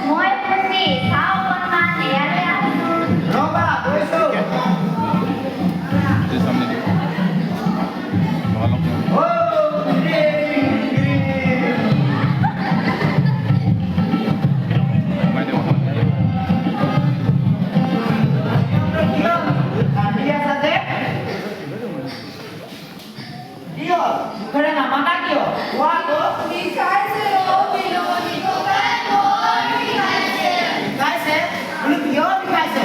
মই খুশি চাও অকণমান ইয়ালৈ আছো ৰবা গৈছো সামনে দিও ভালো ও বাইৰে কাটি আছে যে কিয় মুখেৰে নামাতা কিয় কোৱা তো বিষাইছে অ বিলমনি ককাই বৰ বিষাইছে বিষাইছে বোলো কিয় বিষাইছে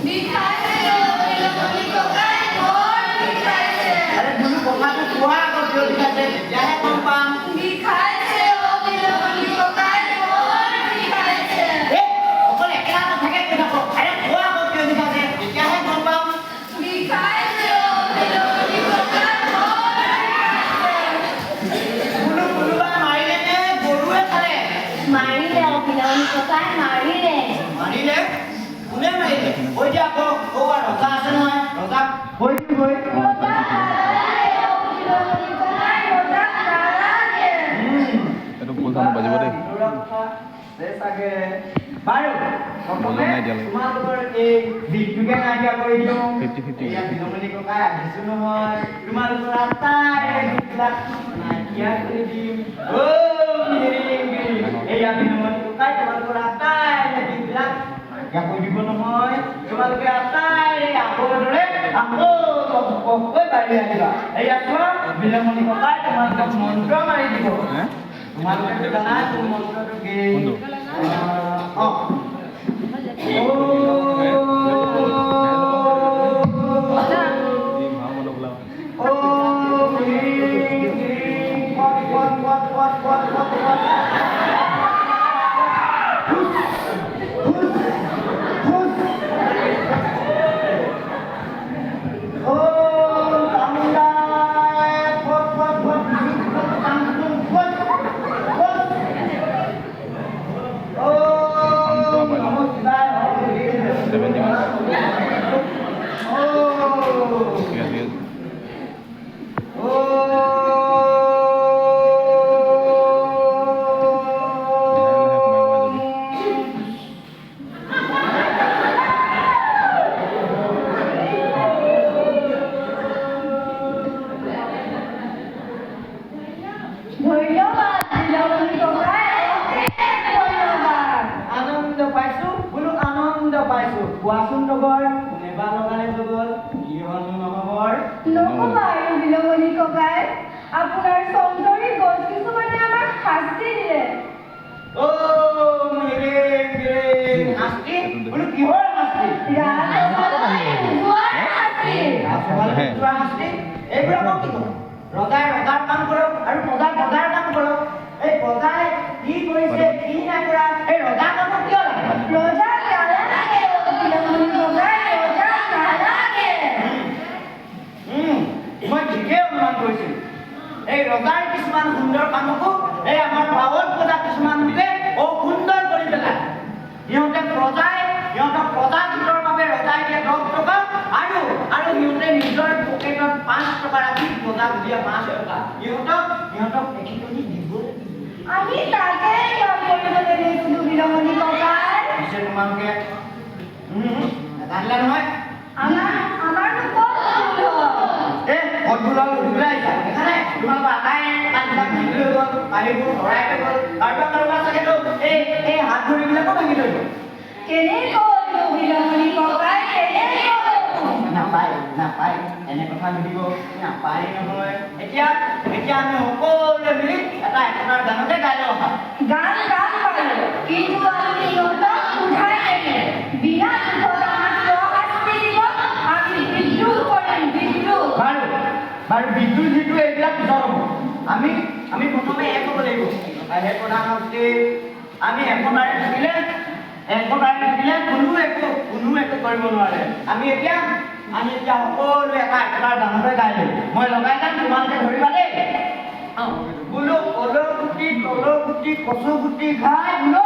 বিষাইছে অ বিলমনি ককাই বৰ বিষাইছে আৰে বোলো কথাটো কোৱা আকৌ কিয় বিষাইছে তেতিয়াহে গম পাম বিষাইছে অ বিলমনি ককাই বৰ বিষাইছে অকল একেটা কথাকে কৈ থাকো আৰে কোৱা আকৌ কিয় বিষাইছে তেতিয়াহে গম পাম বিষাইছে অ বিলমনি ককাই বৰ বোলো কোনোবাই মাৰিলে নে গৰুৱে খালে মাৰিলে অ বিলমনি ককাই মাৰিলে মাৰিলে কোনে মাৰিলে কৈ দিয়া আকৌ ৰজা আছে নহয় ৰজা কৈ দিবই এইটো ফুল চাউণ্ড বাজিব দেই বাৰু বজোৱা নাই এতিয়ালৈকে। তোমালোকৰ এই দিনটোকে নাইকিয়া কৰি দিওঁ 50-50 এয়া বিলমনি ককাই আহিছো নহয় তোমালোকৰ আটাইৰে দুখবিলাক নাইকিয়া কৰি দিম এয়া বিলমনি ককাই তোমালোকৰ আটাইৰে দুখবিলাক নাইকিয়া কৰি দিব নহয় তোমালোকে আটাইৰে আগৰ দৰে আকৌ লপকৈ বাঢ়ি আহিবা এয়া চোৱা বিলমনি ককাই তোমালোকক মন্ত্ৰ মাৰি দিব হে তোমালোকে জানা কোন মন্ত্ৰটো কি কোনটো? ধন্যবাদ বিলমনি ককাই ধন্যবাদ আনন্দ পাইছো বোলো আনন্দ পাইছো কোৱাচোন লগৰ কোনেবা লগালে গ'ল কি হলনো নহবৰ নকবা আৰু বিলমনি ককাই আপোনাৰ চন্দৰী গছ কিছুমানে আমাক শাস্তি দিলে শাস্তি বোলো কিহৰ শাস্তি এইবিলাকক কি কম ৰজাই ৰজাৰ কাম কৰক আৰু প্ৰজাই প্ৰজাৰ কাম কৰক এই প্ৰজাই কি কৰিছে কি নাই কৰা এই ৰজাৰ কামত কিয় লাগে ৰজা নালাগে বিলমনি ককাই ৰজা নালাগে মই ঠিকেই অনুমান কৰিছিলো এই ৰজাৰ কিছুমান সুন্দৰ কামকো এই আমাৰ পাৱন প্ৰজা কিছুমান মিলে অসুন্দৰ কৰি পেলায় সিহঁতক প্ৰজা গীতৰ বাবে ৰজাই দিয়ে 10 টকা আৰু সিহঁতে নিজৰ পকেটত 5 টকা ৰাখি প্ৰজাক দিয়ে 5 টকা সিহঁতক একেখিনি দিব আমি তাকে কাম কৰিবলৈ লৈছিলো বিলমনি ককাই পিছে তোমালোকে জানিলা নহয় আমাৰ ক'ত ভুল হ'ল? ভোটবোৰৰ উঠিবলৈ আহিছা দেখানে তোমালোকৰ আটাই কাণবিলাক ভাঙি লৈ গ'ল বাহিৰবোৰ ভৰাই লৈ গ'ল কাৰোবাৰ চাগেতো এই হাত ভৰিবিলাকো ভাঙি লৈ গ'ল কেনেকৈ বিলমনি ককাই কেনেকৈ নাপায় এনে কথা সুধিব নাপায় নহয় এতিয়া আমি সকলোৱে মিলি এটা একতাৰ গানতে গাই লওঁ গান গাম বাৰু কিন্তু আমি সিহঁতক উঠাই দিলে বিনা দুখত আমাক শাস্তি দিব আমি বিদ্ৰোহ কৰিম বিদ্ৰোহ বাৰু বিদ্যুৎ যিটো এইবিলাক পিছত হ'ব আমি প্ৰথমে এক হ'ব লাগিব সেই প্ৰধান শক্তি আমি একতাৰে থাকিলে কোনো একো কৰিব নোৱাৰে আমি এতিয়া সকলোৱে এটা একতাৰ গানতে গাই দিওঁ মই লগাই যাম তোমালোকে ধৰিবা দেই বোলো কলৰ গুটি তলৰ গুটি কচু গুটি খাই বোলো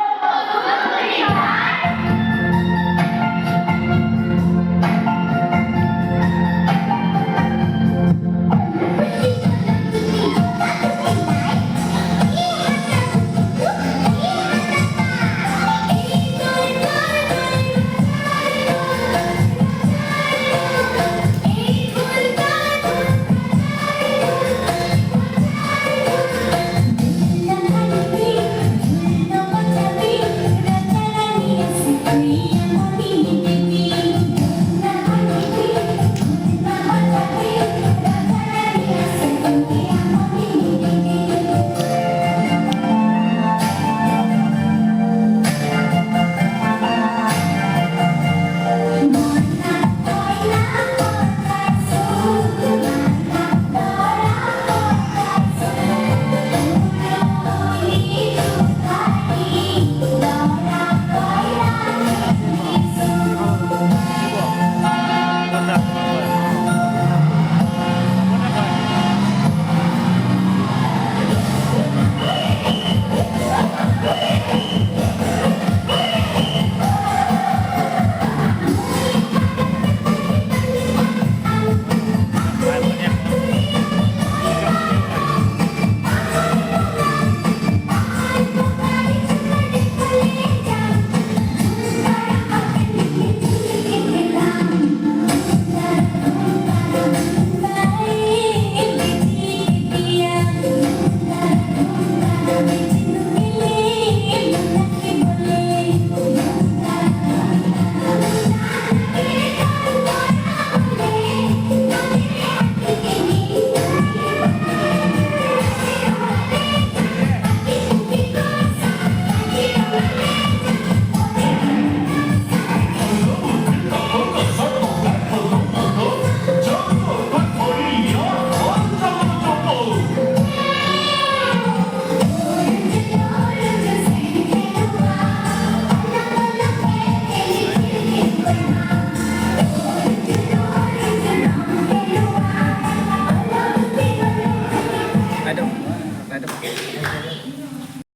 বাইদেউ